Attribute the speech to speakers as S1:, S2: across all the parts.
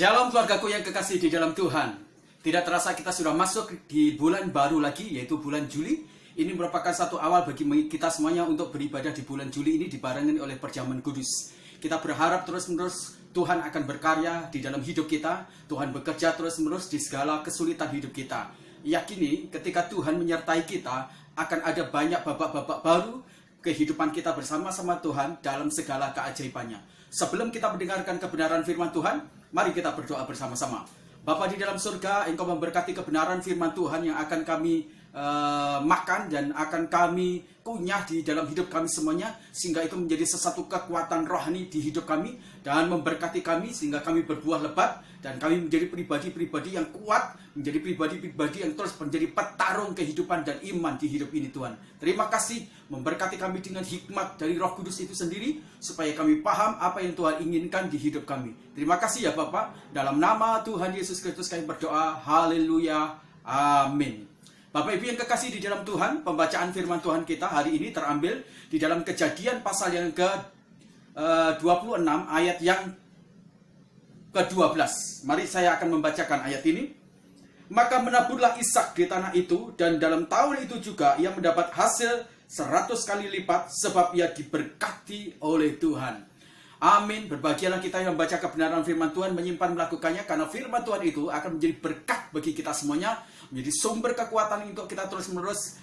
S1: Shalom keluargaku yang kekasih di dalam Tuhan. Tidak terasa kita sudah masuk di bulan baru lagi, yaitu bulan Juli. Ini merupakan satu awal bagi kita semuanya untuk beribadah di bulan Juli ini dibarengi oleh perjamuan kudus. Kita berharap terus-menerus Tuhan akan berkarya di dalam hidup kita. Tuhan bekerja terus-menerus di segala kesulitan hidup kita. Yakini ketika Tuhan menyertai kita, akan ada banyak babak-babak baru kehidupan kita bersama-sama Tuhan dalam segala keajaibannya. Sebelum kita mendengarkan kebenaran firman Tuhan, mari kita berdoa bersama-sama. Bapa di dalam surga, Engkau memberkati kebenaran firman Tuhan yang akan kami makan dan akan kami kunyah di dalam hidup kami semuanya, sehingga itu menjadi sesuatu kekuatan rohani di hidup kami dan memberkati kami sehingga kami berbuah lebat dan kami menjadi pribadi-pribadi yang kuat, menjadi pribadi-pribadi yang terus menjadi petarung kehidupan dan iman di hidup ini Tuhan. Terima kasih, memberkati kami dengan hikmat dari Roh Kudus itu sendiri supaya kami paham apa yang Tuhan inginkan di hidup kami. Terima kasih ya Bapak, dalam nama Tuhan Yesus Kristus kami berdoa. Haleluya, amin. Bapak Ibu yang kekasih di dalam Tuhan, pembacaan firman Tuhan kita hari ini terambil di dalam Kejadian pasal yang ke-26 ayat yang ke-12. Mari saya akan membacakan ayat ini. Maka menaburlah Ishak di tanah itu, dan dalam tahun itu juga ia mendapat hasil 100 kali lipat sebab ia diberkati oleh Tuhan. Amin. Berbahagialah kita yang membaca kebenaran firman Tuhan, menyimpan melakukannya, karena firman Tuhan itu akan menjadi berkat bagi kita semuanya, menjadi sumber kekuatan untuk kita terus-menerus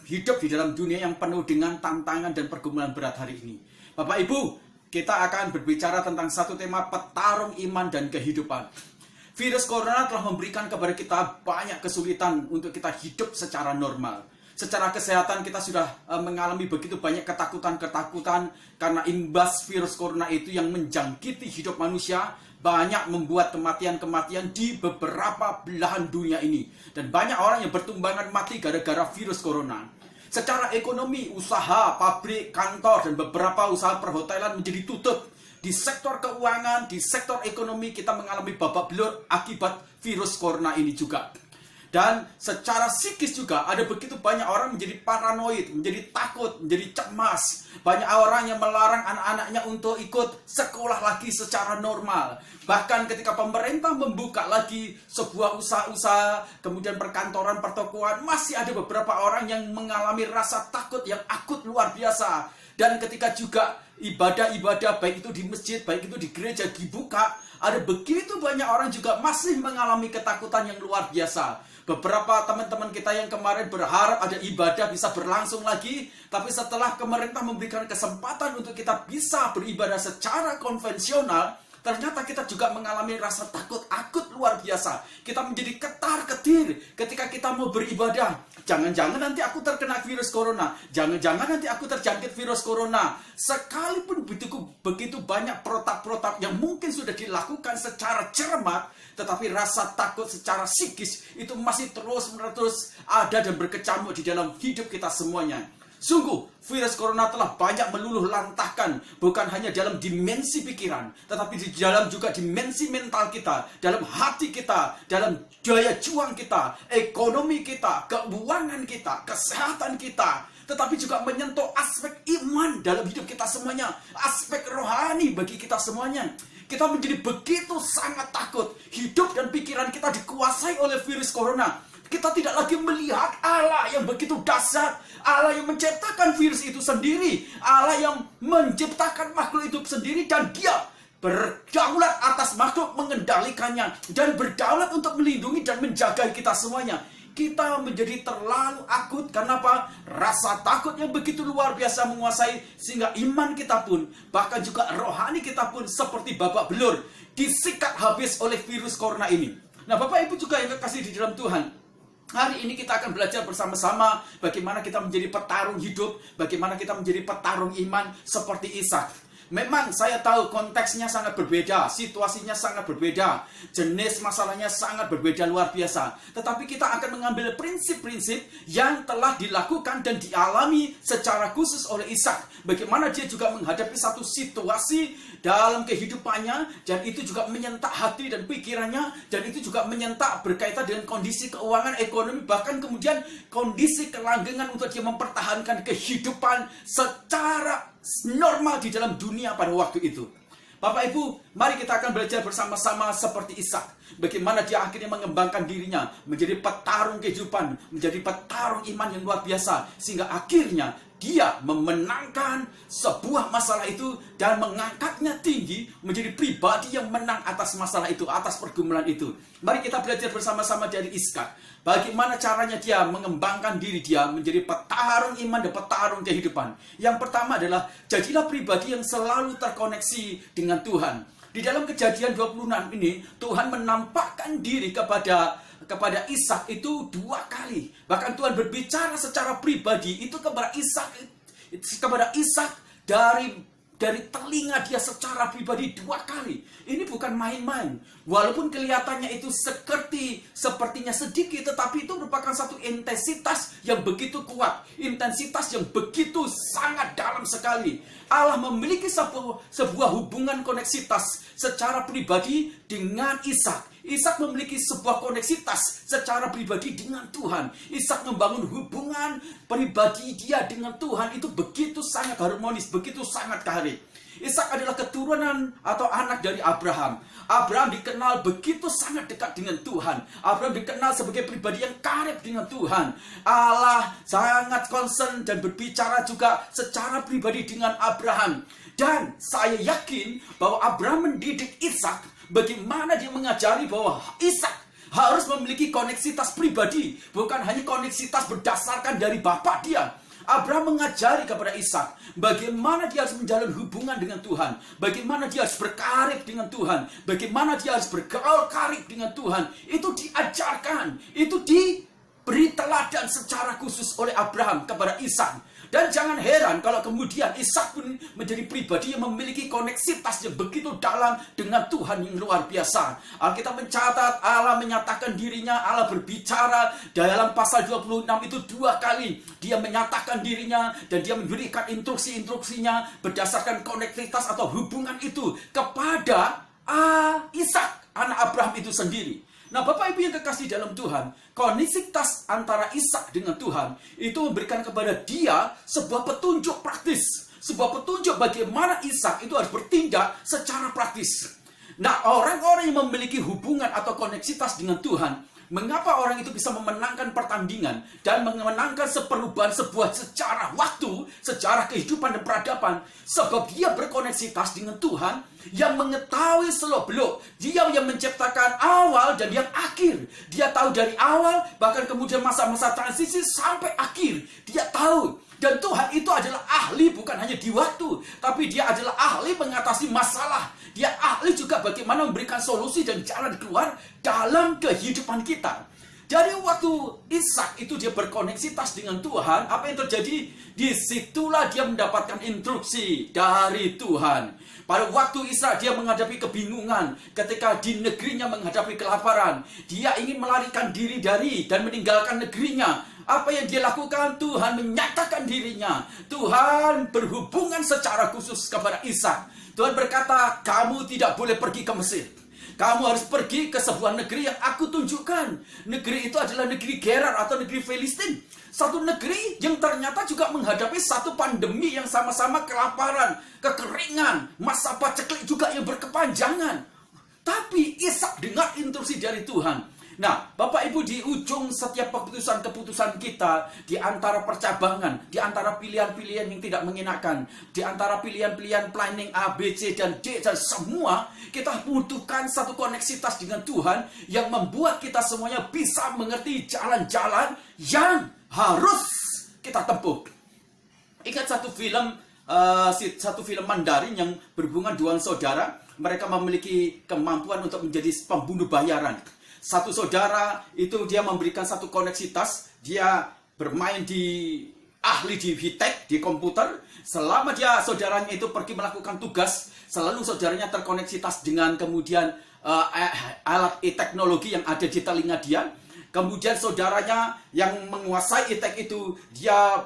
S1: hidup di dalam dunia yang penuh dengan tantangan dan pergumulan berat hari ini. Bapak Ibu, kita akan berbicara tentang satu tema, petarung iman dan kehidupan. Virus corona telah memberikan kepada kita banyak kesulitan untuk kita hidup secara normal. Secara kesehatan kita sudah mengalami begitu banyak ketakutan-ketakutan karena imbas virus corona itu yang menjangkiti hidup manusia, banyak membuat kematian-kematian di beberapa belahan dunia ini. Dan banyak orang yang bertumbangan mati gara-gara virus corona. Secara ekonomi, usaha, pabrik, kantor, dan beberapa usaha perhotelan menjadi tutup. Di sektor keuangan, di sektor ekonomi kita mengalami babak belur akibat virus corona ini juga. Dan secara psikis juga ada begitu banyak orang menjadi paranoid, menjadi takut, menjadi cemas. Banyak orang yang melarang anak-anaknya untuk ikut sekolah lagi secara normal. Bahkan ketika pemerintah membuka lagi sebuah usaha-usaha, kemudian perkantoran, pertokoan, masih ada beberapa orang yang mengalami rasa takut yang akut luar biasa. Dan ketika juga ibadah-ibadah, baik itu di masjid, baik itu di gereja dibuka, ada begitu banyak orang juga masih mengalami ketakutan yang luar biasa. Beberapa teman-teman kita yang kemarin berharap ada ibadah bisa berlangsung lagi, tapi setelah pemerintah memberikan kesempatan untuk kita bisa beribadah secara konvensional, ternyata kita juga mengalami rasa takut akut luar biasa. Kita menjadi ketar-ketir ketika kita mau beribadah. Jangan-jangan nanti aku terkena virus corona. Jangan-jangan nanti aku terjangkit virus corona. Sekalipun begitu banyak protap-protap yang mungkin sudah dilakukan secara cermat, tetapi rasa takut secara psikis itu masih terus-menerus ada dan berkecamuk di dalam hidup kita semuanya. Sungguh, virus corona telah banyak meluluh lantahkan, bukan hanya dalam dimensi pikiran, tetapi di dalam juga dimensi mental kita, dalam hati kita, dalam daya juang kita, ekonomi kita, keuangan kita, kesehatan kita, tetapi juga menyentuh aspek iman dalam hidup kita semuanya, aspek rohani bagi kita semuanya. Kita menjadi begitu sangat takut, hidup dan pikiran kita dikuasai oleh virus corona. Kita tidak lagi melihat Allah yang begitu dahsyat, Allah yang menciptakan virus itu sendiri, Allah yang menciptakan makhluk itu sendiri, dan Dia berdaulat atas makhluk, mengendalikannya, dan berdaulat untuk melindungi dan menjaga kita semuanya. Kita menjadi terlalu akut. Kenapa? Rasa takut yang begitu luar biasa menguasai, sehingga iman kita pun, bahkan juga rohani kita pun seperti babak belur, disikat habis oleh virus corona ini. Nah, Bapak Ibu juga yang kekasih di dalam Tuhan, hari ini kita akan belajar bersama-sama bagaimana kita menjadi petarung hidup, bagaimana kita menjadi petarung iman seperti Ishak. Memang saya tahu konteksnya sangat berbeda, situasinya sangat berbeda, jenis masalahnya sangat berbeda luar biasa. Tetapi kita akan mengambil prinsip-prinsip yang telah dilakukan dan dialami secara khusus oleh Ishak. Bagaimana dia juga menghadapi satu situasi dalam kehidupannya, dan itu juga menyentak hati dan pikirannya, dan itu juga menyentak berkaitan dengan kondisi keuangan, ekonomi, bahkan kemudian kondisi kelanggengan untuk dia mempertahankan kehidupan secara normal di dalam dunia pada waktu itu. Bapak Ibu, mari kita akan belajar bersama-sama seperti Ishak. Bagaimana dia akhirnya mengembangkan dirinya menjadi petarung kehidupan, menjadi petarung iman yang luar biasa. Sehingga akhirnya dia memenangkan sebuah masalah itu dan mengangkatnya tinggi menjadi pribadi yang menang atas masalah itu, atas pergumulan itu. Mari kita belajar bersama-sama dari Ishak. Bagaimana caranya dia mengembangkan diri dia menjadi petarung iman dan petarung kehidupan. Yang pertama adalah jadilah pribadi yang selalu terkoneksi dengan Tuhan. Di dalam Kejadian 26 ini Tuhan menampakkan diri kepada Ishak itu 2 kali. Bahkan Tuhan berbicara secara pribadi itu kepada Ishak dari telinga dia secara pribadi 2 kali. Ini bukan main-main. Walaupun kelihatannya itu sepertinya sedikit, tetapi itu merupakan satu intensitas yang begitu kuat. Intensitas yang begitu sangat dalam sekali. Allah memiliki sebuah hubungan koneksitas secara pribadi dengan Ishak. Ishak memiliki sebuah koneksitas secara pribadi dengan Tuhan. Ishak membangun hubungan pribadi dia dengan Tuhan itu begitu sangat harmonis, begitu sangat karib. Ishak adalah keturunan atau anak dari Abraham. Abraham dikenal begitu sangat dekat dengan Tuhan. Abraham dikenal sebagai pribadi yang karib dengan Tuhan. Allah sangat concern dan berbicara juga secara pribadi dengan Abraham. Dan saya yakin bahwa Abraham mendidik Ishak. Bagaimana dia mengajari bahwa Ishak harus memiliki koneksitas pribadi, bukan hanya koneksitas berdasarkan dari bapak dia. Abraham mengajari kepada Ishak bagaimana dia harus menjalin hubungan dengan Tuhan, bagaimana dia harus berkarib dengan Tuhan, bagaimana dia harus bergaul karib dengan Tuhan. Itu diajarkan, itu diberi teladan secara khusus oleh Abraham kepada Ishak. Dan jangan heran kalau kemudian Ishak pun menjadi pribadi yang memiliki koneksitas yang begitu dalam dengan Tuhan yang luar biasa. Alkitab mencatat Allah menyatakan dirinya, Allah berbicara dalam pasal 26 itu 2 kali. Dia menyatakan dirinya dan dia memberikan instruksi-instruksinya berdasarkan koneksitas atau hubungan itu kepada Ishak, anak Abraham itu sendiri. Nah, Bapak Ibu yang kekasih dalam Tuhan, koneksitas antara Ishak dengan Tuhan itu memberikan kepada dia sebuah petunjuk praktis. Sebuah petunjuk bagaimana Ishak itu harus bertindak secara praktis. Nah, orang-orang yang memiliki hubungan atau koneksitas dengan Tuhan, mengapa orang itu bisa memenangkan pertandingan dan memenangkan perubahan sebuah sejarah waktu, sejarah kehidupan dan peradaban? Sebab dia berkoneksitas dengan Tuhan yang mengetahui seluk-beluk. Dia yang menciptakan awal dan yang akhir. Dia tahu dari awal, bahkan kemudian masa-masa transisi sampai akhir. Dia tahu. Dan Tuhan itu adalah ahli bukan hanya di waktu, tapi dia adalah ahli mengatasi masalah. Dia ahli juga bagaimana memberikan solusi dan jalan keluar dalam kehidupan kita. Dari waktu Ishak itu dia berkoneksitas dengan Tuhan, apa yang terjadi? Disitulah dia mendapatkan instruksi dari Tuhan. Pada waktu Ishak dia menghadapi kebingungan ketika di negerinya menghadapi kelaparan. Dia ingin melarikan diri dari dan meninggalkan negerinya. Apa yang dia lakukan? Tuhan menyatakan dirinya. Tuhan berhubungan secara khusus kepada Ishak. Tuhan berkata, kamu tidak boleh pergi ke Mesir. Kamu harus pergi ke sebuah negeri yang aku tunjukkan. Negeri itu adalah negeri Gerar atau negeri Filistin. Satu negeri yang ternyata juga menghadapi satu pandemi yang sama-sama kelaparan, kekeringan, masa paceklik juga yang berkepanjangan. Tapi Ishak dengar instruksi dari Tuhan. Nah, Bapak Ibu, di ujung setiap keputusan-keputusan kita, di antara percabangan, di antara pilihan-pilihan yang tidak mengenakan, di antara pilihan-pilihan planning A, B, C, dan D, dan semua, kita butuhkan satu koneksitas dengan Tuhan yang membuat kita semuanya bisa mengerti jalan-jalan yang harus kita tempuh. Ingat satu film Mandarin yang berhubungan 2 saudara, mereka memiliki kemampuan untuk menjadi pembunuh bayaran. Satu saudara itu dia memberikan satu koneksitas, dia bermain ahli di high-tech, di komputer. Selama saudaranya itu pergi melakukan tugas, selalu saudaranya terkoneksitas dengan kemudian alat teknologi yang ada di telinga dia. Kemudian saudaranya yang menguasai high-tech itu, dia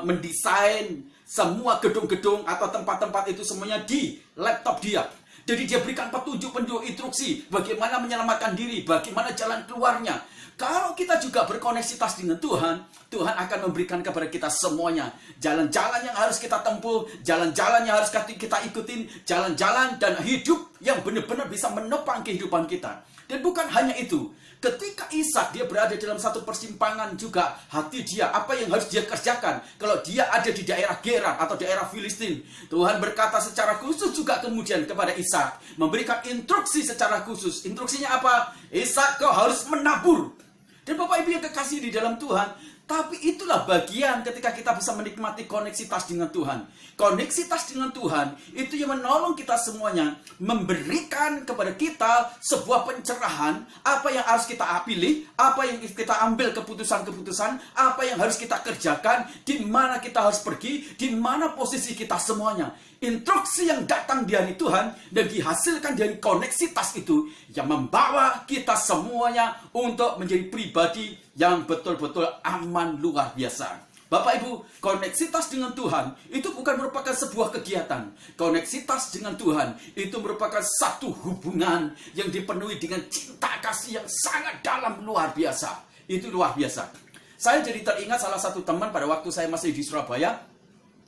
S1: mendesain semua gedung-gedung atau tempat-tempat itu semuanya di laptop dia. Jadi dia berikan petunjuk instruksi bagaimana menyelamatkan diri, bagaimana jalan keluarnya. Kalau kita juga berkoneksitas dengan Tuhan, Tuhan akan memberikan kepada kita semuanya. Jalan-jalan yang harus kita tempuh, jalan-jalan yang harus kita ikutin, jalan-jalan dan hidup yang benar-benar bisa menopang kehidupan kita. Dan bukan hanya itu, ketika Ishak dia berada dalam satu persimpangan juga hati dia, apa yang harus dia kerjakan. Kalau dia ada di daerah Gerar atau daerah Filistin, Tuhan berkata secara khusus juga kemudian kepada Ishak, memberikan instruksi secara khusus. Instruksinya apa? Ishak, kau harus menabur. Dan Bapak Ibu yang kekasih di dalam Tuhan, tapi itulah bagian ketika kita bisa menikmati koneksitas dengan Tuhan. Koneksitas dengan Tuhan itu yang menolong kita semuanya, memberikan kepada kita sebuah pencerahan, apa yang harus kita pilih, apa yang kita ambil keputusan-keputusan, apa yang harus kita kerjakan, di mana kita harus pergi, di mana posisi kita semuanya. Instruksi yang datang dari Tuhan dan dihasilkan dari koneksitas itu yang membawa kita semuanya untuk menjadi pribadi yang betul-betul aman luar biasa. Bapak Ibu, koneksitas dengan Tuhan itu bukan merupakan sebuah kegiatan. Koneksitas dengan Tuhan itu merupakan satu hubungan yang dipenuhi dengan cinta kasih yang sangat dalam luar biasa. Itu luar biasa. Saya jadi teringat salah satu teman pada waktu saya masih di Surabaya.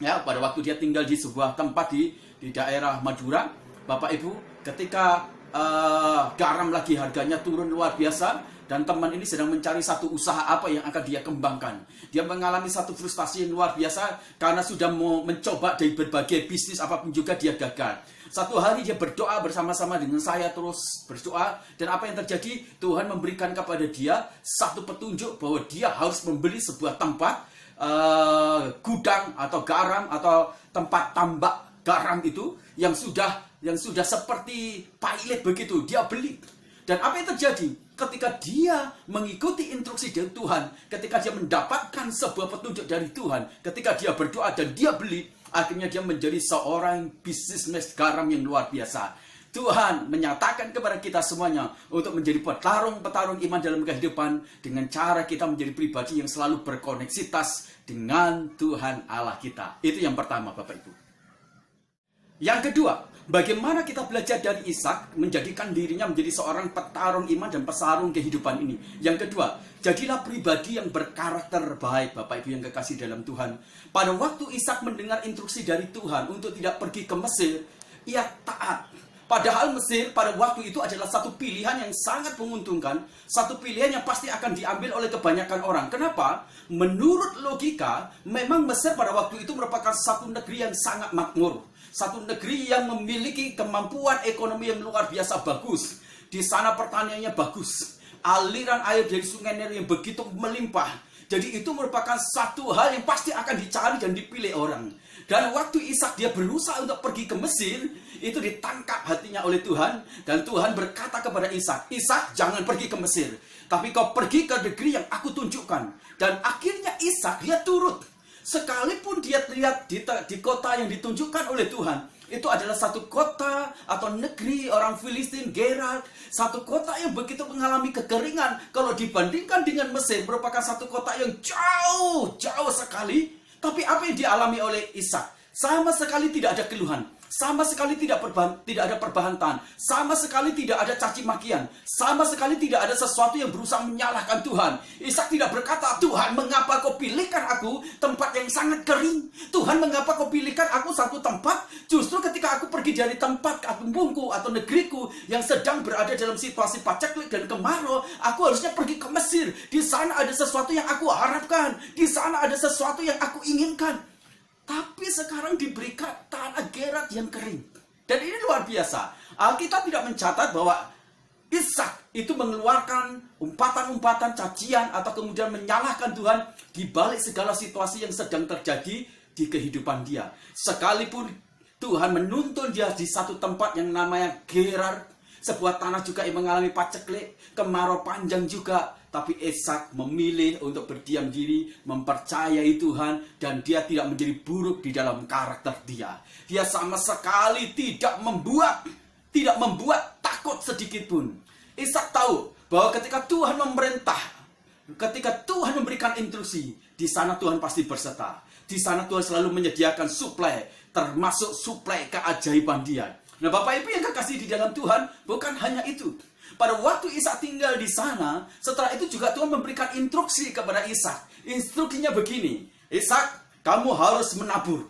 S1: Ya, pada waktu dia tinggal di sebuah tempat di daerah Madura, Bapak Ibu, ketika garam lagi harganya turun luar biasa, dan teman ini sedang mencari satu usaha apa yang akan dia kembangkan. Dia mengalami satu frustasi yang luar biasa karena sudah mau mencoba dari berbagai bisnis apapun juga dia gagal. Satu hari dia berdoa bersama-sama dengan saya, terus berdoa, dan apa yang terjadi? Tuhan memberikan kepada dia satu petunjuk bahwa dia harus membeli sebuah tempat, gudang atau garam atau tempat tambak garam itu yang sudah seperti pilot begitu, dia beli. Dan apa yang terjadi? Ketika dia mengikuti instruksi dari Tuhan, ketika dia mendapatkan sebuah petunjuk dari Tuhan, ketika dia berdoa dan dia beli, akhirnya dia menjadi seorang bisnismen garam yang luar biasa. Tuhan menyatakan kepada kita semuanya untuk menjadi petarung-petarung iman dalam kehidupan dengan cara kita menjadi pribadi yang selalu berkoneksitas dengan Tuhan Allah kita. Itu yang pertama, Bapak Ibu. Yang kedua, bagaimana kita belajar dari Ishak menjadikan dirinya menjadi seorang petarung iman dan pesarung kehidupan ini. Yang kedua, jadilah pribadi yang berkarakter baik, Bapak Ibu yang kekasih dalam Tuhan. Pada waktu Ishak mendengar instruksi dari Tuhan untuk tidak pergi ke Mesir, ia taat. Padahal Mesir pada waktu itu adalah satu pilihan yang sangat menguntungkan, satu pilihan yang pasti akan diambil oleh kebanyakan orang. Kenapa? Menurut logika, memang Mesir pada waktu itu merupakan satu negeri yang sangat makmur, satu negeri yang memiliki kemampuan ekonomi yang luar biasa bagus. Di sana pertaniannya bagus, aliran air dari sungai Nil yang begitu melimpah. Jadi itu merupakan satu hal yang pasti akan dicari dan dipilih orang. Dan waktu Ishak dia berusaha untuk pergi ke Mesir, itu ditangkap hatinya oleh Tuhan. Dan Tuhan berkata kepada Ishak, Ishak, jangan pergi ke Mesir, tapi kau pergi ke negeri yang aku tunjukkan. Dan akhirnya Ishak dia turut. Sekalipun dia lihat di kota yang ditunjukkan oleh Tuhan, itu adalah satu kota atau negeri orang Filistin, Gerar, satu kota yang begitu mengalami kekeringan. Kalau dibandingkan dengan Mesir, merupakan satu kota yang jauh sekali. Tapi apa yang dialami oleh Ishak? Sama sekali tidak ada keluhan, sama sekali tidak ada perbantahan, sama sekali tidak ada caci makian, sama sekali tidak ada sesuatu yang berusaha menyalahkan Tuhan. Ishak tidak berkata, Tuhan, mengapa kau pilihkan aku tempat yang sangat kering? Tuhan, mengapa kau pilihkan aku satu tempat? Justru ketika aku pergi dari tempat kampungku atau negeriku yang sedang berada dalam situasi paceklik dan kemarau, aku harusnya pergi ke Mesir. Di sana ada sesuatu yang aku harapkan, di sana ada sesuatu yang aku inginkan. Tapi sekarang diberikan tanah Gerar yang kering. Dan ini luar biasa. Alkitab tidak mencatat bahwa Ishak itu mengeluarkan umpatan-umpatan cacian atau kemudian menyalahkan Tuhan di balik segala situasi yang sedang terjadi di kehidupan dia. Sekalipun Tuhan menuntun dia di satu tempat yang namanya Gerar, sebuah tanah juga yang mengalami paceklik, kemarau panjang juga. Tapi Ishak memilih untuk berdiam diri, mempercayai Tuhan, dan dia tidak menjadi buruk di dalam karakter dia. Dia sama sekali tidak membuat takut sedikit pun. Ishak tahu bahwa ketika Tuhan memerintah, ketika Tuhan memberikan instruksi, di sana Tuhan pasti berserta. Di sana Tuhan selalu menyediakan suplai, termasuk suplai keajaiban dia. Nah, Bapak Ibu yang kekasih di dalam Tuhan, bukan hanya itu. Pada waktu Ishak tinggal di sana, setelah itu juga Tuhan memberikan instruksi kepada Ishak. Instruksinya begini, Ishak, kamu harus menabur.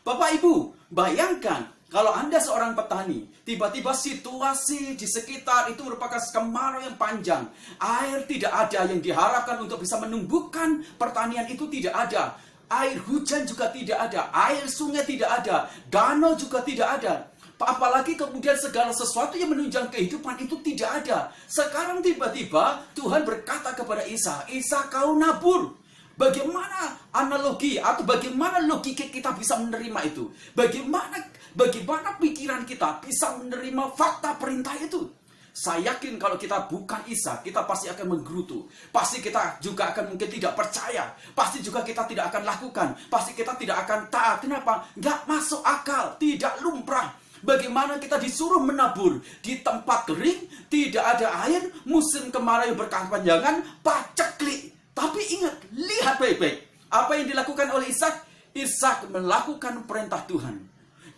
S1: Bapak Ibu, bayangkan kalau Anda seorang petani, tiba-tiba situasi di sekitar itu merupakan kemarau yang panjang. Air tidak ada yang diharapkan untuk bisa menumbuhkan pertanian itu tidak ada. Air hujan juga tidak ada, air sungai tidak ada, danau juga tidak ada. Apalagi kemudian segala sesuatu yang menunjang kehidupan itu tidak ada. Sekarang tiba-tiba Tuhan berkata kepada Ishak, Ishak, kau nabur. Bagaimana analogi atau bagaimana logika kita bisa menerima itu? Bagaimana pikiran kita bisa menerima fakta perintah itu? Saya yakin kalau kita bukan Ishak, kita pasti akan menggerutu. Pasti kita juga akan mungkin tidak percaya. Pasti juga kita tidak akan lakukan. Pasti kita tidak akan taat. Kenapa? Nggak masuk akal, tidak lumrah. Bagaimana kita disuruh menabur di tempat kering, tidak ada air, musim kemarau yang berkepanjangan, paceklik. Tapi ingat, lihat baik-baik. Apa yang dilakukan oleh Ishak? Ishak melakukan perintah Tuhan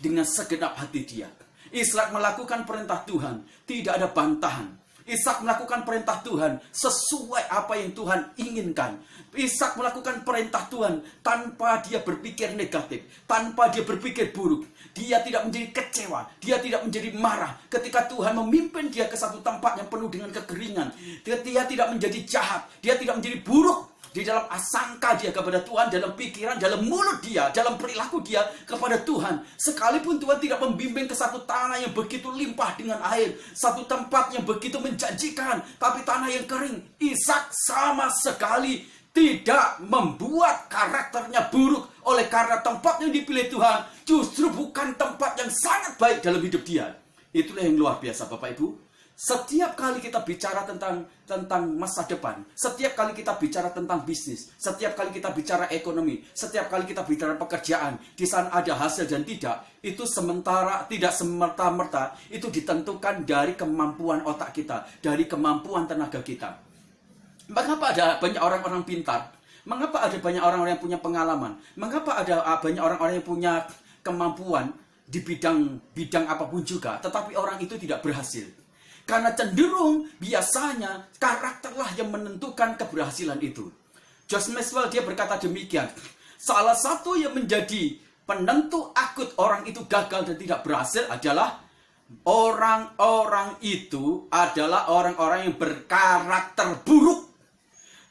S1: dengan segenap hati dia. Ishak melakukan perintah Tuhan, tidak ada bantahan. Ishak melakukan perintah Tuhan sesuai apa yang Tuhan inginkan. Ishak melakukan perintah Tuhan tanpa dia berpikir negatif, tanpa dia berpikir buruk. Dia tidak menjadi kecewa, dia tidak menjadi marah ketika Tuhan memimpin dia ke satu tempat yang penuh dengan kekeringan. Dia tidak menjadi jahat, dia tidak menjadi buruk di dalam asangka dia kepada Tuhan, dalam pikiran, dalam mulut dia, dalam perilaku dia kepada Tuhan. Sekalipun Tuhan tidak membimbing ke satu tanah yang begitu limpah dengan air, satu tempat yang begitu menjanjikan, tapi tanah yang kering, Ishak sama sekali tidak membuat karakternya buruk. Oleh karena tempat yang dipilih Tuhan justru bukan tempat yang sangat baik dalam hidup dia. Itulah yang luar biasa, Bapak Ibu. Setiap kali kita bicara tentang masa depan, setiap kali kita bicara tentang bisnis, setiap kali kita bicara ekonomi, setiap kali kita bicara pekerjaan, di sana ada hasil dan tidak, itu tidak semerta-merta, itu ditentukan dari kemampuan otak kita, dari kemampuan tenaga kita. Mengapa ada banyak orang-orang pintar? Mengapa ada banyak orang-orang yang punya pengalaman? Mengapa ada banyak orang-orang yang punya kemampuan di bidang apapun juga, tetapi orang itu tidak berhasil? Karena cenderung biasanya karakterlah yang menentukan keberhasilan itu. Josh Maxwell dia berkata demikian. Salah satu yang menjadi penentu akut orang itu gagal dan tidak berhasil adalah orang-orang itu adalah orang-orang yang berkarakter buruk.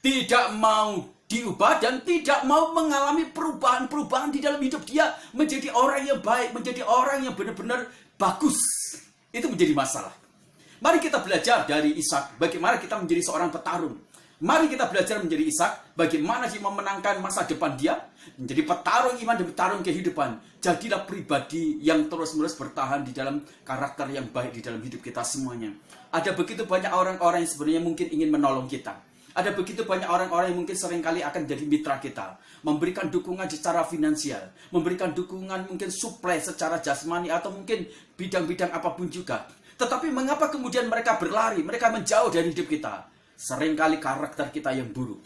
S1: Tidak mau diubah dan tidak mau mengalami perubahan-perubahan di dalam hidup dia. Menjadi orang yang baik, menjadi orang yang benar-benar bagus. Itu menjadi masalah. Mari kita belajar dari Ishak, bagaimana kita menjadi seorang petarung. Mari kita belajar menjadi Ishak, bagaimana dia memenangkan masa depan dia, menjadi petarung iman dan petarung kehidupan. Jadilah pribadi yang terus-menerus bertahan di dalam karakter yang baik di dalam hidup kita semuanya. Ada begitu banyak orang-orang yang sebenarnya mungkin ingin menolong kita. Ada begitu banyak orang-orang yang mungkin seringkali akan jadi mitra kita. Memberikan dukungan secara finansial. Memberikan dukungan mungkin supply secara jasmani atau mungkin bidang-bidang apapun juga. Tetapi mengapa kemudian mereka berlari, mereka menjauh dari hidup kita? Seringkali karakter kita yang buruk.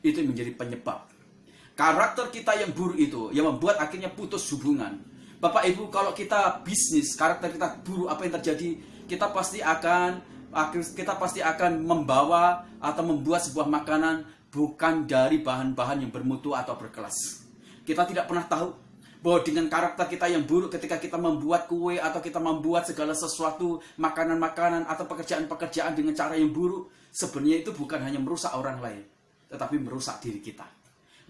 S1: Itu yang menjadi penyebab. Karakter kita yang buruk itu yang membuat akhirnya putus hubungan. Bapak Ibu, kalau kita bisnis, karakter kita buruk, apa yang terjadi? Kita pasti akan membawa atau membuat sebuah makanan bukan dari bahan-bahan yang bermutu atau berkelas. Kita tidak pernah tahu bahwa dengan karakter kita yang buruk ketika kita membuat kue atau kita membuat segala sesuatu makanan-makanan atau pekerjaan-pekerjaan dengan cara yang buruk, sebenarnya itu bukan hanya merusak orang lain, tetapi merusak diri kita.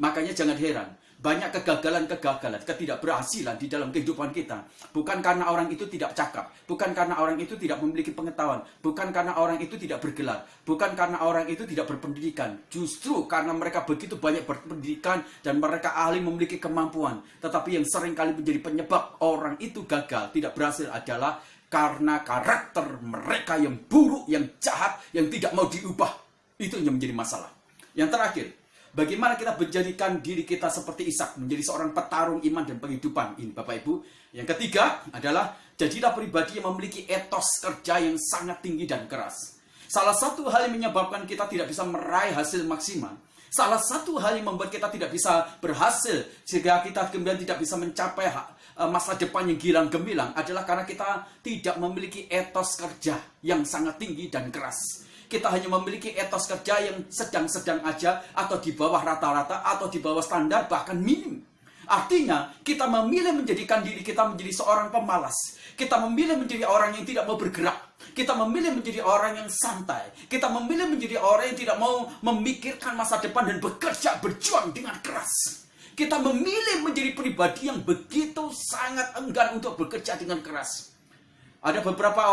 S1: Makanya jangan heran, banyak kegagalan-kegagalan, ketidakberhasilan di dalam kehidupan kita. Bukan karena orang itu tidak cakap, bukan karena orang itu tidak memiliki pengetahuan, bukan karena orang itu tidak bergelar, bukan karena orang itu tidak berpendidikan. Justru karena mereka begitu banyak berpendidikan dan mereka ahli memiliki kemampuan. Tetapi yang seringkali menjadi penyebab orang itu gagal, tidak berhasil adalah karena karakter mereka yang buruk, yang jahat, yang tidak mau diubah. Itu yang menjadi masalah. Yang terakhir, bagaimana kita menjadikan diri kita seperti Ishak, menjadi seorang petarung iman dan penghidupan ini, Bapak Ibu. Yang ketiga adalah jadilah pribadi yang memiliki etos kerja yang sangat tinggi dan keras. Salah satu hal yang menyebabkan kita tidak bisa meraih hasil maksimal, salah satu hal yang membuat kita tidak bisa berhasil, sehingga kita kemudian tidak bisa mencapai masa depan yang gilang gemilang, adalah karena kita tidak memiliki etos kerja yang sangat tinggi dan keras. Kita hanya memiliki etos kerja yang sedang-sedang aja, atau di bawah rata-rata, atau di bawah standar, bahkan minim. Artinya, kita memilih menjadikan diri kita menjadi seorang pemalas. Kita memilih menjadi orang yang tidak mau bergerak. Kita memilih menjadi orang yang santai. Kita memilih menjadi orang yang tidak mau memikirkan masa depan dan bekerja, berjuang dengan keras. Kita memilih menjadi pribadi yang begitu sangat enggan untuk bekerja dengan keras. Ada beberapa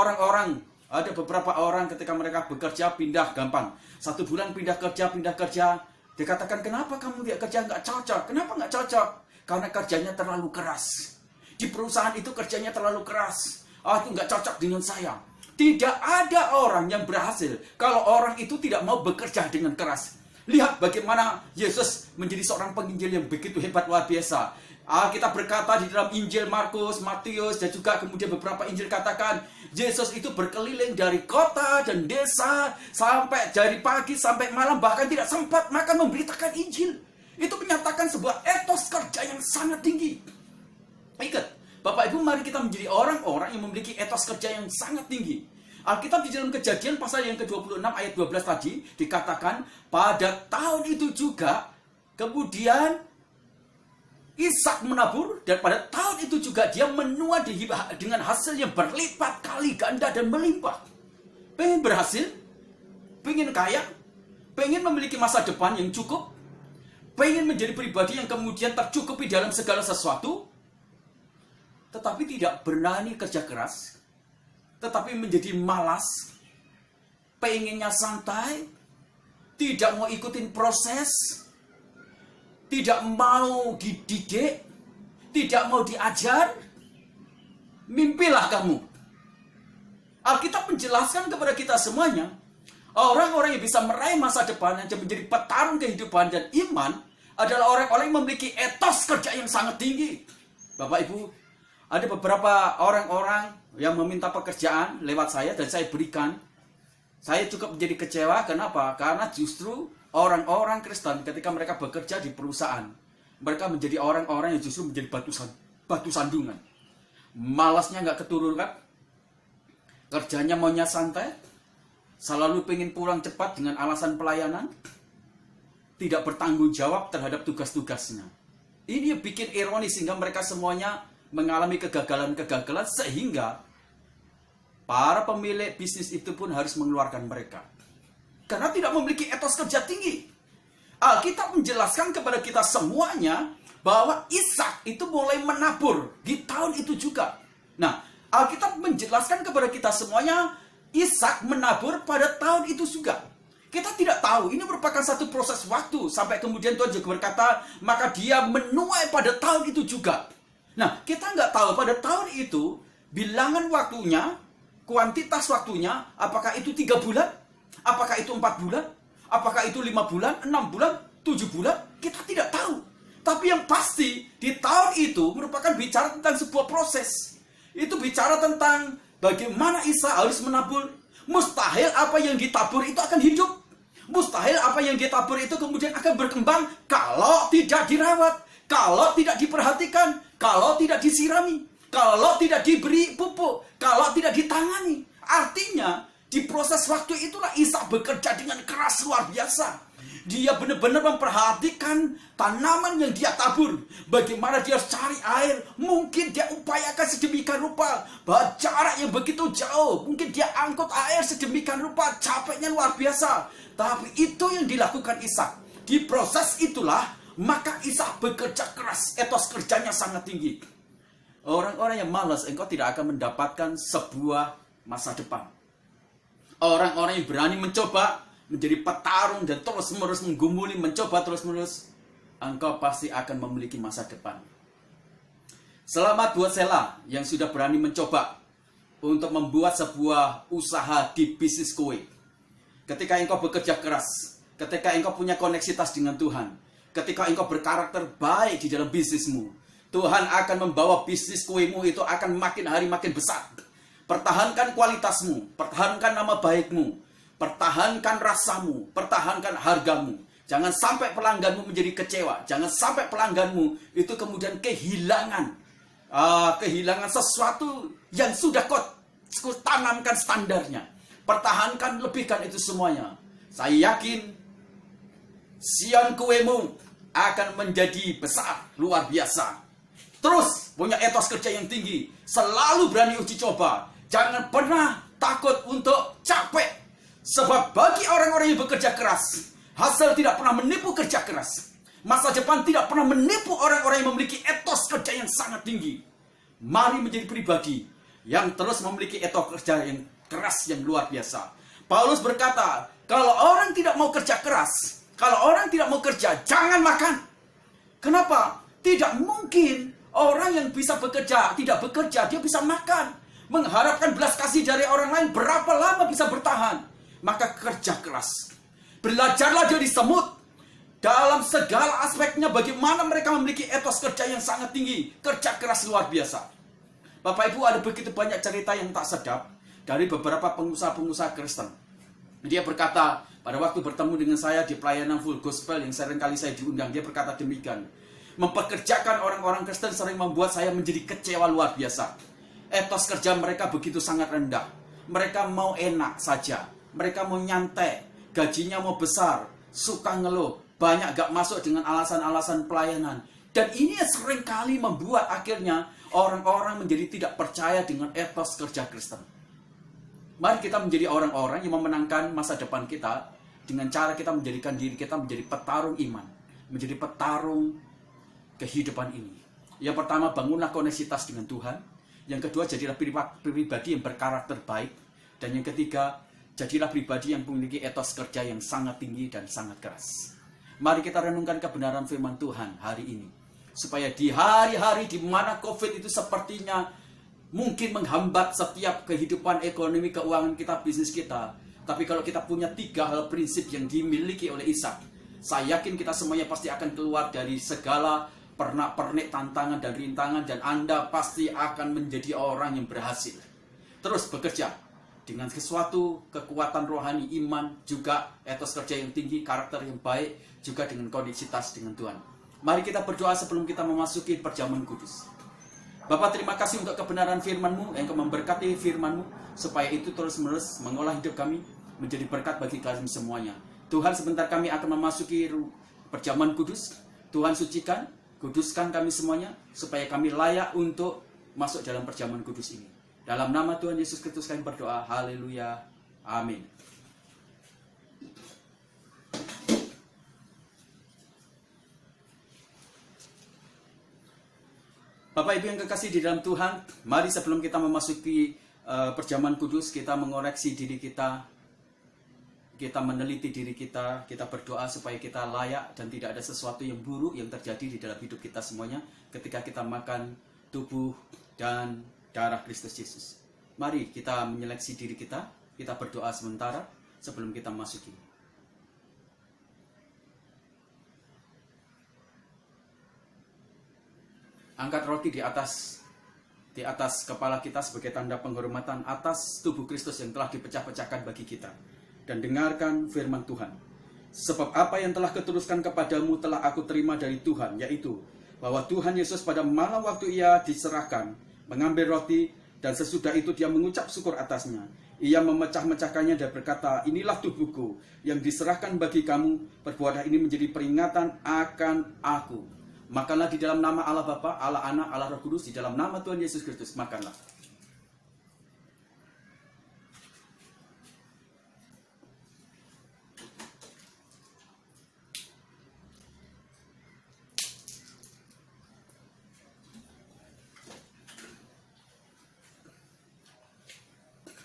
S1: orang ketika mereka bekerja pindah gampang. 1 bulan pindah kerja. Dikatakan, kenapa kamu tidak kerja, nggak cocok? Kenapa nggak cocok? Karena kerjanya terlalu keras. Di perusahaan itu kerjanya terlalu keras. Itu nggak cocok dengan saya. Tidak ada orang yang berhasil kalau orang itu tidak mau bekerja dengan keras. Lihat bagaimana Yesus menjadi seorang penginjil yang begitu hebat, luar biasa. Kita berkata di dalam Injil Markus, Matius, dan juga kemudian beberapa Injil katakan, Yesus itu berkeliling dari kota dan desa, sampai dari pagi sampai malam, bahkan tidak sempat makan memberitakan Injil. Itu menyatakan sebuah etos kerja yang sangat tinggi. Ingat, Bapak Ibu, mari kita menjadi orang-orang yang memiliki etos kerja yang sangat tinggi. Alkitab di dalam Kejadian pasal yang ke-26 ayat 12 tadi dikatakan, pada tahun itu juga kemudian Ishak menabur, dan pada tahun itu juga dia menuai dengan hasil yang berlipat kali ganda dan melimpah. Pengen berhasil? Pengen kaya? Pengen memiliki masa depan yang cukup? Pengen menjadi pribadi yang kemudian tercukupi dalam segala sesuatu, tetapi tidak berani kerja keras, tetapi menjadi malas, pengennya santai, tidak mau ikutin proses, tidak mau dididik, tidak mau diajar. Mimpilah kamu. Alkitab menjelaskan kepada kita semuanya, orang-orang yang bisa meraih masa depan, yang menjadi petarung kehidupan dan iman, adalah orang-orang yang memiliki etos kerja yang sangat tinggi. Bapak Ibu, ada beberapa orang-orang yang meminta pekerjaan lewat saya dan saya berikan. Saya cukup menjadi kecewa. Kenapa? Karena justru orang-orang Kristen ketika mereka bekerja di perusahaan, mereka menjadi orang-orang yang justru menjadi batu sandungan. Malasnya nggak keturunan, kerjanya maunya santai, selalu pengen pulang cepat dengan alasan pelayanan, tidak bertanggung jawab terhadap tugas-tugasnya. Ini bikin ironis sehingga mereka semuanya mengalami kegagalan-kegagalan, sehingga para pemilik bisnis itu pun harus mengeluarkan mereka karena tidak memiliki etos kerja tinggi. Alkitab menjelaskan kepada kita semuanya bahwa Ishak itu mulai menabur di tahun itu juga. Nah, Alkitab menjelaskan kepada kita semuanya, Ishak menabur pada tahun itu juga. Kita tidak tahu, ini merupakan satu proses waktu, sampai kemudian Tuhan juga berkata, maka dia menuai pada tahun itu juga. Nah, kita nggak tahu pada tahun itu, bilangan waktunya, kuantitas waktunya, apakah itu 3 bulan? Apakah itu 4 bulan? Apakah itu 5 bulan, 6 bulan, 7 bulan? Kita tidak tahu. Tapi yang pasti, di tahun itu merupakan bicara tentang sebuah proses. Itu bicara tentang bagaimana Ishak harus menabur. Mustahil apa yang ditabur itu akan hidup. Mustahil apa yang ditabur itu kemudian akan berkembang kalau tidak dirawat, kalau tidak diperhatikan, kalau tidak disirami, kalau tidak diberi pupuk, kalau tidak ditangani. Artinya, di proses waktu itulah Ishak bekerja dengan keras luar biasa. Dia benar-benar memperhatikan tanaman yang dia tabur. Bagaimana dia cari air. Mungkin dia upayakan sedemikian rupa. Jarak yang begitu jauh. Mungkin dia angkut air sedemikian rupa. Capeknya luar biasa. Tapi itu yang dilakukan Ishak. Di proses itulah, maka Ishak bekerja keras. Etos kerjanya sangat tinggi. Orang-orang yang malas, engkau tidak akan mendapatkan sebuah masa depan. Orang-orang yang berani mencoba, menjadi petarung dan terus-menerus menggumuli, mencoba terus-menerus, engkau pasti akan memiliki masa depan. Selamat buat Sela yang sudah berani mencoba untuk membuat sebuah usaha di bisnis kue. Ketika engkau bekerja keras, ketika engkau punya koneksitas dengan Tuhan, ketika engkau berkarakter baik di dalam bisnismu, Tuhan akan membawa bisnis kuemu itu akan makin hari makin besar. Pertahankan kualitasmu, pertahankan nama baikmu. Pertahankan rasamu, pertahankan hargamu. Jangan sampai pelangganmu menjadi kecewa. Jangan sampai pelangganmu itu kemudian kehilangan sesuatu yang sudah kau tanamkan standarnya. Pertahankan, lebihkan itu semuanya. Saya yakin Sion kuemu akan menjadi besar, luar biasa. Terus punya etos kerja yang tinggi, selalu berani uji coba. Jangan pernah takut untuk capek. Sebab bagi orang-orang yang bekerja keras, hasil tidak pernah menipu kerja keras. Masa depan tidak pernah menipu orang-orang yang memiliki etos kerja yang sangat tinggi. Mari menjadi pribadi yang terus memiliki etos kerja yang keras, yang luar biasa. Paulus berkata, kalau orang tidak mau kerja keras, kalau orang tidak mau kerja, jangan makan. Kenapa? Tidak mungkin orang yang bisa bekerja, tidak bekerja, dia bisa makan. Mengharapkan belas kasih dari orang lain, berapa lama bisa bertahan? Maka kerja keras. Belajarlah jadi semut. Dalam segala aspeknya bagaimana mereka memiliki etos kerja yang sangat tinggi. Kerja keras luar biasa. Bapak Ibu, ada begitu banyak cerita yang tak sedap dari beberapa pengusaha-pengusaha Kristen. Dia berkata, pada waktu bertemu dengan saya di pelayanan full gospel yang seringkali saya diundang, dia berkata demikian. Mempekerjakan orang-orang Kristen sering membuat saya menjadi kecewa luar biasa. Etos kerja mereka begitu sangat rendah. Mereka mau enak saja. Mereka mau nyantai, gajinya mau besar, suka ngeluh, banyak gak masuk dengan alasan-alasan pelayanan. Dan ini seringkali membuat akhirnya orang-orang menjadi tidak percaya dengan etos kerja Kristen. Mari kita menjadi orang-orang yang memenangkan masa depan kita dengan cara kita menjadikan diri kita menjadi petarung iman, menjadi petarung kehidupan ini. Yang pertama, bangunlah koneksitas dengan Tuhan. Yang kedua, jadilah pribadi yang berkarakter baik. Dan yang ketiga, jadilah pribadi yang memiliki etos kerja yang sangat tinggi dan sangat keras. Mari kita renungkan kebenaran firman Tuhan hari ini. Supaya di hari-hari di mana COVID itu sepertinya mungkin menghambat setiap kehidupan ekonomi, keuangan kita, bisnis kita. Tapi kalau kita punya 3 hal prinsip yang dimiliki oleh Ishak, saya yakin kita semuanya pasti akan keluar dari segala pernak-pernik tantangan dan rintangan. Dan Anda pasti akan menjadi orang yang berhasil. Terus bekerja dengan sesuatu kekuatan rohani, iman, juga etos kerja yang tinggi, karakter yang baik, juga dengan koneksitas dengan Tuhan. Mari kita berdoa sebelum kita memasuki perjamuan kudus. Bapak, terima kasih untuk kebenaran firman-Mu yang memberkati firman-Mu, supaya itu terus-menerus mengolah hidup kami, menjadi berkat bagi kami semuanya. Tuhan, sebentar kami akan memasuki perjamuan kudus. Tuhan, sucikan, kuduskan kami semuanya, supaya kami layak untuk masuk dalam perjamuan kudus ini. Dalam nama Tuhan Yesus Kristus kami berdoa. Haleluya. Amin. Bapak Ibu yang kekasih di dalam Tuhan, mari sebelum kita memasuki perjamuan kudus, kita mengoreksi diri kita, kita meneliti diri kita berdoa supaya kita layak dan tidak ada sesuatu yang buruk yang terjadi di dalam hidup kita semuanya ketika kita makan tubuh dan darah Kristus Yesus. Mari kita menyeleksi diri kita berdoa sementara sebelum kita masuki. Angkat roti di atas kepala kita sebagai tanda penghormatan atas tubuh Kristus yang telah dipecah-pecahkan bagi kita. Dan dengarkan firman Tuhan. Sebab apa yang telah kuteruskan kepadamu telah aku terima dari Tuhan, yaitu bahwa Tuhan Yesus pada malam waktu ia diserahkan, mengambil roti, dan sesudah itu dia mengucap syukur atasnya. Ia memecah-mecahkannya dan berkata, inilah tubuhku yang diserahkan bagi kamu, perbuatlah ini menjadi peringatan akan aku. Makanlah di dalam nama Allah Bapa, Allah Anak, Allah Roh Kudus, di dalam nama Tuhan Yesus Kristus, makanlah.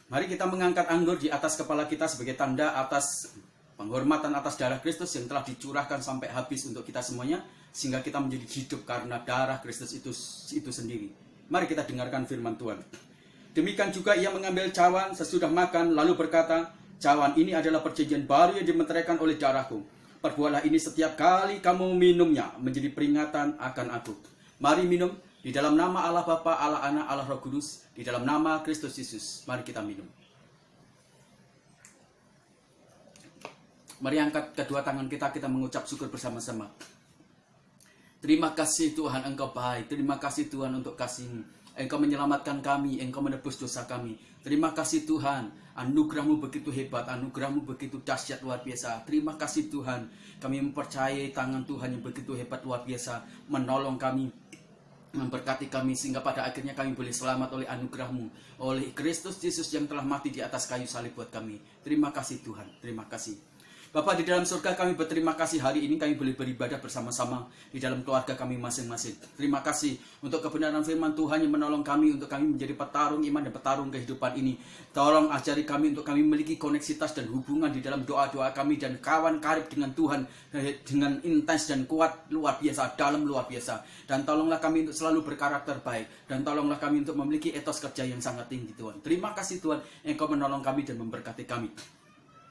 S1: Mari kita mengangkat anggur di atas kepala kita sebagai tanda atas penghormatan atas darah Kristus yang telah dicurahkan sampai habis untuk kita semuanya, sehingga kita menjadi hidup karena darah Kristus itu sendiri. Mari kita dengarkan firman Tuhan. Demikian juga ia mengambil cawan sesudah makan, lalu berkata, cawan ini adalah perjanjian baru yang dimeteraikan oleh darahku. Perbuatlah ini setiap kali kamu minumnya, menjadi peringatan akan aku. Mari minum. Di dalam nama Allah Bapa, Allah Anak, Allah Roh Kudus, di dalam nama Kristus Yesus, mari kita minum. Mari angkat kedua tangan kita mengucap syukur bersama-sama. Terima kasih Tuhan, Engkau baik. Terima kasih Tuhan untuk kasih-Mu. Engkau menyelamatkan kami, Engkau menebus dosa kami. Terima kasih Tuhan, anugerah-Mu begitu hebat, anugerah-Mu begitu dahsyat luar biasa. Terima kasih Tuhan, kami mempercayai tangan Tuhan yang begitu hebat luar biasa, menolong kami, memberkati kami, sehingga pada akhirnya kami boleh selamat oleh anugerah-Mu, oleh Kristus Yesus yang telah mati di atas kayu salib buat kami. Terima kasih Tuhan, terima kasih. Bapa di dalam surga, kami berterima kasih hari ini kami boleh beribadah bersama-sama di dalam keluarga kami masing-masing. Terima kasih untuk kebenaran firman Tuhan yang menolong kami untuk kami menjadi petarung iman dan petarung kehidupan ini. Tolong ajari kami untuk kami memiliki koneksitas dan hubungan di dalam doa-doa kami dan kawan karib dengan Tuhan dengan intens dan kuat luar biasa, dalam luar biasa. Dan tolonglah kami untuk selalu berkarakter baik, dan tolonglah kami untuk memiliki etos kerja yang sangat tinggi Tuhan. Terima kasih Tuhan, Engkau menolong kami dan memberkati kami.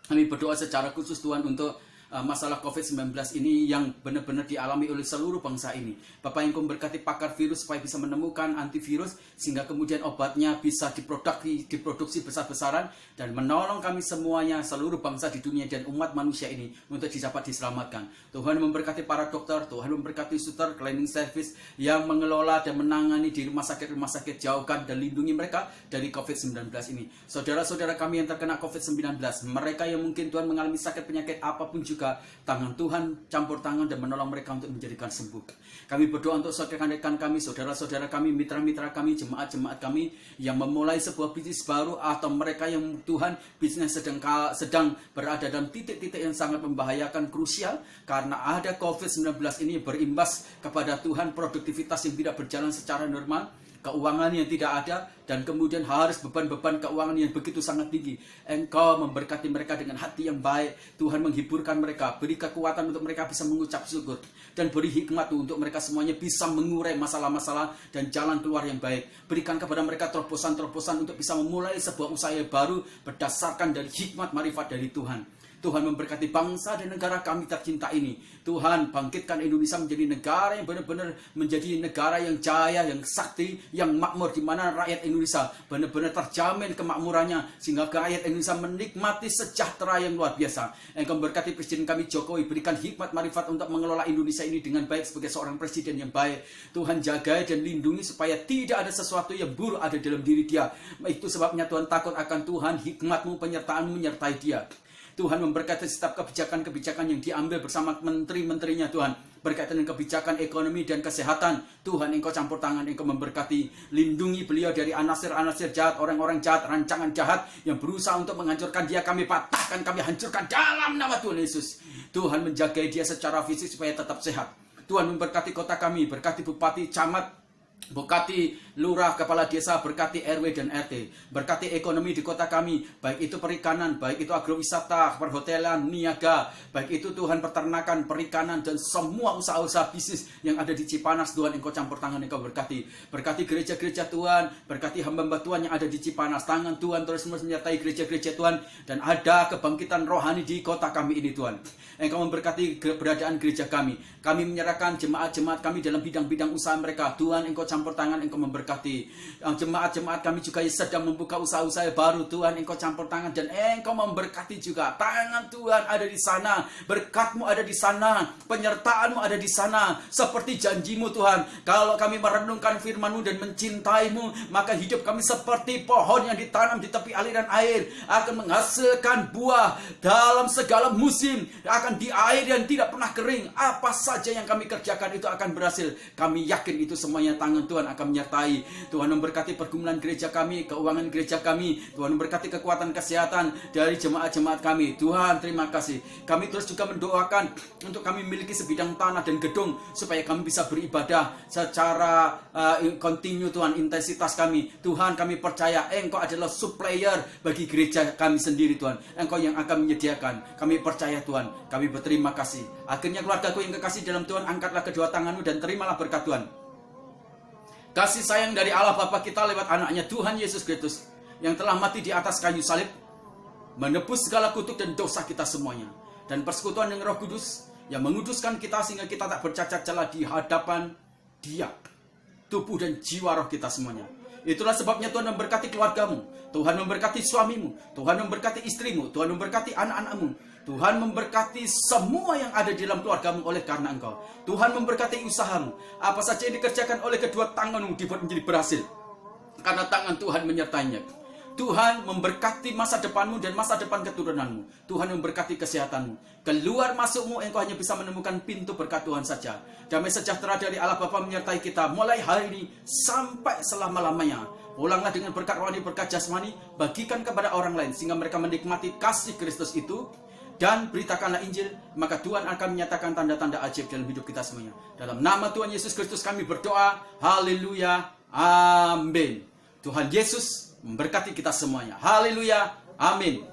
S1: Kami berdoa secara khusus Tuhan untuk masalah COVID-19 ini yang benar-benar dialami oleh seluruh bangsa ini. Bapak yang memberkati pakar virus supaya bisa menemukan antivirus sehingga kemudian obatnya bisa diproduksi besar-besaran dan menolong kami semuanya, seluruh bangsa di dunia dan umat manusia ini untuk dapat diselamatkan. Tuhan memberkati para dokter, Tuhan memberkati suster, cleaning service yang mengelola dan menangani di rumah sakit, jauhkan dan lindungi mereka dari COVID-19 ini. Saudara-saudara kami yang terkena COVID-19, mereka yang mungkin Tuhan mengalami sakit penyakit apapun juga, tangan Tuhan campur tangan dan menolong mereka untuk menjadikan sembuh. Kami berdoa untuk rekan-rekan kami, saudara-saudara kami, mitra-mitra kami, jemaat-jemaat kami yang memulai sebuah bisnis baru atau mereka yang Tuhan bisnis sedang berada dalam titik-titik yang sangat membahayakan, krusial karena ada COVID-19 ini berimbas kepada Tuhan produktivitas yang tidak berjalan secara normal, keuangan yang tidak ada, dan kemudian harus beban-beban keuangan yang begitu sangat tinggi. Engkau memberkati mereka dengan hati yang baik. Tuhan menghiburkan mereka, beri kekuatan untuk mereka bisa mengucap syukur, dan beri hikmat untuk mereka semuanya bisa mengurai masalah-masalah dan jalan keluar yang baik. Berikan kepada mereka terobosan-terobosan untuk bisa memulai sebuah usaha yang baru berdasarkan dari hikmat marifat dari Tuhan. Tuhan memberkati bangsa dan negara kami tercinta ini. Tuhan bangkitkan Indonesia menjadi negara yang benar-benar menjadi negara yang jaya, yang sakti, yang makmur, di mana rakyat Indonesia benar-benar terjamin kemakmurannya sehingga rakyat Indonesia menikmati sejahtera yang luar biasa. Engkau memberkati Presiden kami Jokowi, berikan hikmat marifat untuk mengelola Indonesia ini dengan baik sebagai seorang presiden yang baik. Tuhan jaga dan lindungi supaya tidak ada sesuatu yang buruk ada dalam diri dia. Itu sebabnya Tuhan takut akan Tuhan, hikmat-Mu, penyertaan-Mu menyertai dia. Tuhan memberkati setiap kebijakan-kebijakan yang diambil bersama menteri-menterinya Tuhan. Berkaitan dengan kebijakan ekonomi dan kesehatan, Tuhan Engkau campur tangan, Engkau memberkati. Lindungi beliau dari anasir-anasir jahat, orang-orang jahat, rancangan jahat yang berusaha untuk menghancurkan dia. Kami patahkan, kami hancurkan dalam nama Tuhan Yesus. Tuhan menjaga dia secara fisik supaya tetap sehat. Tuhan memberkati kota kami, berkati bupati, camat, berkati lurah, kepala desa, berkati RW dan RT, berkati ekonomi di kota kami, baik itu perikanan, baik itu agrowisata, perhotelan, niaga, baik itu Tuhan peternakan, perikanan, dan semua usaha-usaha bisnis yang ada di Cipanas. Tuhan Engkau campur tangan, Engkau berkati. Berkati gereja-gereja Tuhan, berkati hamba-hamba Tuhan yang ada di Cipanas. Tangan Tuhan terus menyertai gereja-gereja Tuhan, dan ada kebangkitan rohani di kota kami ini Tuhan. Engkau memberkati keberadaan gereja kami. Kami menyerahkan jemaat-jemaat kami dalam bidang-bidang usaha mereka. Tuhan Engkau campur tangan, Engkau memberkati. Jemaat-jemaat kami juga sedang membuka usaha-usaha baru. Tuhan Engkau campur tangan dan Engkau memberkati juga. Tangan Tuhan ada di sana, berkat-Mu ada di sana, penyertaan-Mu ada di sana. Seperti janji-Mu Tuhan, kalau kami merenungkan firman-Mu dan mencintai-Mu, maka hidup kami seperti pohon yang ditanam di tepi aliran air, akan menghasilkan buah dalam segala musim, akan di air dan tidak pernah kering. Apa saja yang kami kerjakan itu akan berhasil. Kami yakin itu semuanya tangan Tuhan akan menyertai. Tuhan memberkati pergumulan gereja kami, keuangan gereja kami. Tuhan memberkati kekuatan kesehatan dari jemaat-jemaat kami. Tuhan terima kasih. Kami terus juga mendoakan untuk kami memiliki sebidang tanah dan gedung supaya kami bisa beribadah secara kontinu Tuhan, intensitas kami. Tuhan kami percaya Engkau adalah supplier bagi gereja kami sendiri Tuhan. Engkau yang akan menyediakan. Kami percaya Tuhan. Kami berterima kasih. Akhirnya keluargaku yang kekasih dalam Tuhan, angkatlah kedua tanganmu dan terimalah berkat Tuhan. Kasih sayang dari Allah Bapa kita lewat anaknya Tuhan Yesus Kristus yang telah mati di atas kayu salib, menebus segala kutuk dan dosa kita semuanya. Dan persekutuan dengan Roh Kudus yang menguduskan kita sehingga kita tak bercacat celah di hadapan Dia, tubuh dan jiwa roh kita semuanya. Itulah sebabnya Tuhan memberkati keluargamu, Tuhan memberkati suamimu, Tuhan memberkati istrimu, Tuhan memberkati anak-anakmu, Tuhan memberkati semua yang ada di dalam keluargamu oleh karena engkau. Tuhan memberkati usahamu, apa saja yang dikerjakan oleh kedua tanganmu dibuat menjadi berhasil, karena tangan Tuhan menyertainya. Tuhan memberkati masa depanmu dan masa depan keturunanmu. Tuhan memberkati kesehatanmu. Keluar masukmu engkau hanya bisa menemukan pintu berkat Tuhan saja. Damai sejahtera dari Allah Bapa menyertai kita mulai hari ini sampai selama-lamanya. Pulanglah dengan berkat rohani, berkat jasmani, bagikan kepada orang lain sehingga mereka menikmati kasih Kristus itu. Dan beritakanlah Injil, maka Tuhan akan menyatakan tanda-tanda ajaib dalam hidup kita semuanya. Dalam nama Tuhan Yesus Kristus kami berdoa. Haleluya. Amin. Tuhan Yesus memberkati kita semuanya. Haleluya. Amin.